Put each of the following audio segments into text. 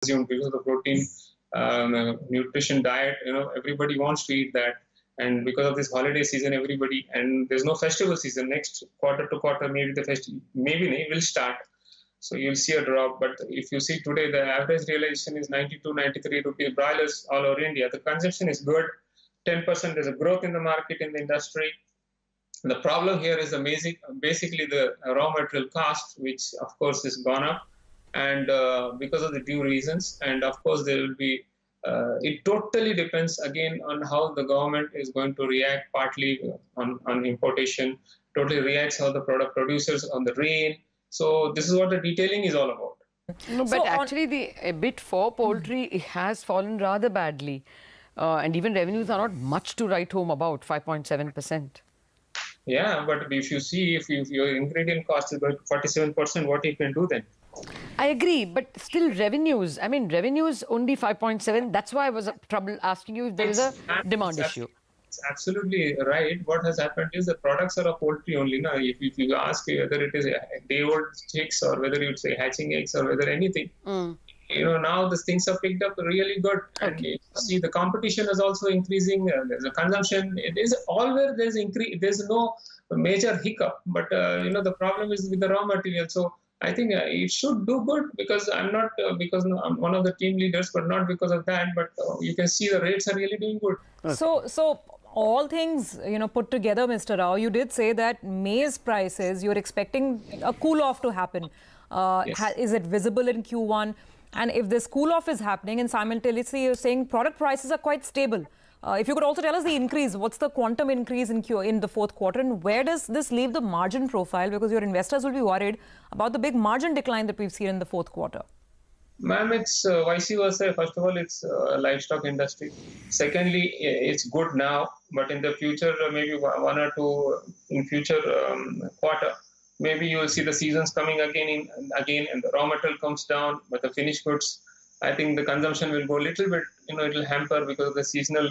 consumed because of the protein nutrition diet. Everybody wants to eat that. And because of this holiday season, and there's no festival season. Next quarter to quarter, maybe the festival, maybe it will start. So you'll see a drop. But if you see today, the average realization is 92, 93 rupees broilers all over India. The consumption is good. 10% there's a growth in the market in the industry. The problem here is basically the raw material cost, which of course has gone up, and because of the due reasons. And of course there will be. It totally depends again on how the government is going to react. Partly on importation, totally reacts how the product producers on the rain. So this is what the detailing is all about. No, but actually the EBIT for poultry has fallen rather badly. And even revenues are not much to write home about, 5.7%. Yeah, but if you see, if your ingredient cost is about 47%, what you can do then? I agree, but still revenues. I mean, revenues only 5.7. That's why I was trouble asking you if there is a demand issue. It's absolutely right. What has happened is the products are of poultry only. Now, if you ask whether it is day-old chicks or whether you'd say hatching eggs or whether anything, now the things are picked up really good. And you see the competition is also increasing. There's a consumption. It is always there's increase. There's no major hiccup. But the problem is with the raw material. So I think it should do good because I'm not because I'm one of the team leaders, but not because of that. But you can see the rates are really doing good. So all things put together, Mr. Rao, you did say that maize prices you're expecting a cool off to happen. Yes. Is it visible in Q1? And if this cool off is happening and simultaneously you're saying product prices are quite stable. If you could also tell us the increase, what's the quantum increase in the fourth quarter, and where does this leave the margin profile? Because your investors will be worried about the big margin decline that we've seen in the fourth quarter. Ma'am, it's vice versa. First of all, it's livestock industry. Secondly, it's good now, but in the future, maybe one or two in future quarter, maybe you will see the seasons coming again, and the raw material comes down, but the finished goods, I think the consumption will go a little bit, it will hamper because of the seasonal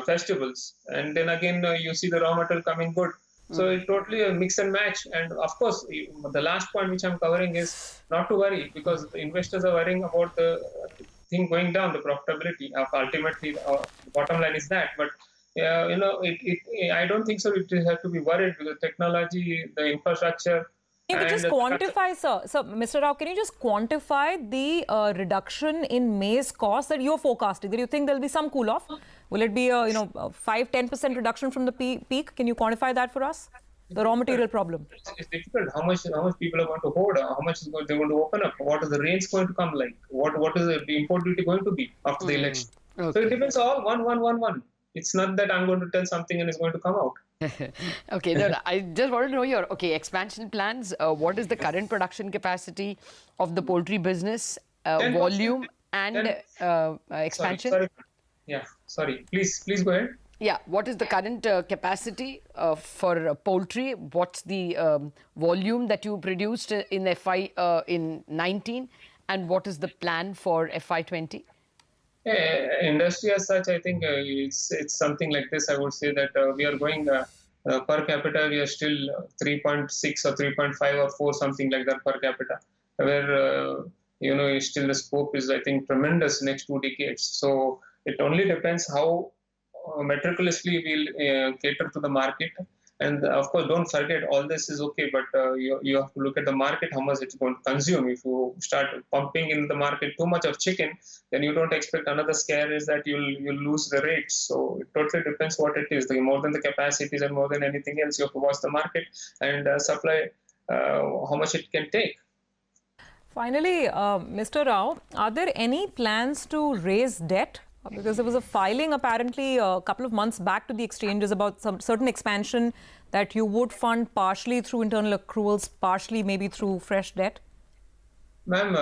festivals. And then again, you see the raw material coming good. So it's totally a mix and match. And of course, the last point which I'm covering is not to worry because the investors are worrying about the thing going down, the profitability of ultimately the bottom line is that. But I don't think so. It has to be worried with the technology, the infrastructure. Can you just quantify, sir? So, Mr. Rao, can you just quantify the reduction in maize cost that you're forecasting? Do you think there'll be some cool off? Will it be a 5-10% reduction from the peak? Can you quantify that for us? The raw material problem. It's difficult. How much people are going to hoard? How much they're going to open up? What is the range going to come like? What is the import duty going to be after the election? Okay. So it depends all one. It's not that I'm going to tell something and it's going to come out. Okay, no, I just want to know your expansion plans. What is the current production capacity of the poultry business, volume and expansion? Sorry. Please go ahead. Yeah, what is the current capacity for poultry? What's the volume that you produced in FY in 19, and what is the plan for FY 20? Industry as such, I think it's something like this. I would say that we are going per capita. We are still 3.6 or 3.5 or 4, something like that per capita. Where still the scope is, I think, tremendous next 2 decades. So it only depends how meticulously we'll cater to the market. And of course, don't forget, all this is okay, but you have to look at the market, how much it's going to consume. If you start pumping in the market too much of chicken, then you don't expect another scare is that you'll lose the rates. So it totally depends what it is. More than the capacities and more than anything else, you have to watch the market and supply how much it can take. Finally, Mr. Rao, are there any plans to raise debt? Because there was a filing apparently a couple of months back to the exchanges about some certain expansion that you would fund partially through internal accruals, partially maybe through fresh debt. Ma'am,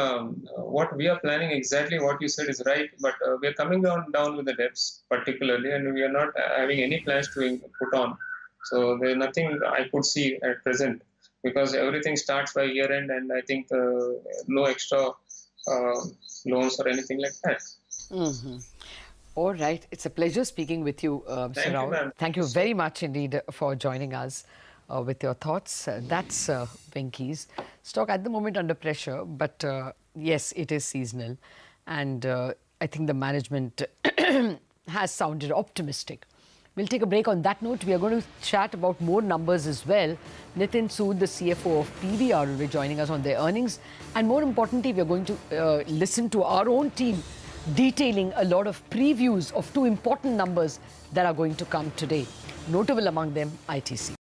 what we are planning, exactly what you said is right, but we are coming down with the debts particularly, and we are not having any plans to put on. So there's nothing I could see at present because everything starts by year end, and I think no extra loans or anything like that. Mm-hmm. All right. It's a pleasure speaking with you, Mr. Rao. Thank you very much indeed for joining us with your thoughts. That's Venky's stock at the moment under pressure, but Yes, it is seasonal. And I think the management has sounded optimistic. We'll take a break on that note. We are going to chat about more numbers as well. Nitin Sood, the CFO of PVR, will be joining us on their earnings. And more importantly, we are going to listen to our own team detailing a lot of previews of two important numbers that are going to come today. Notable among them, ITC.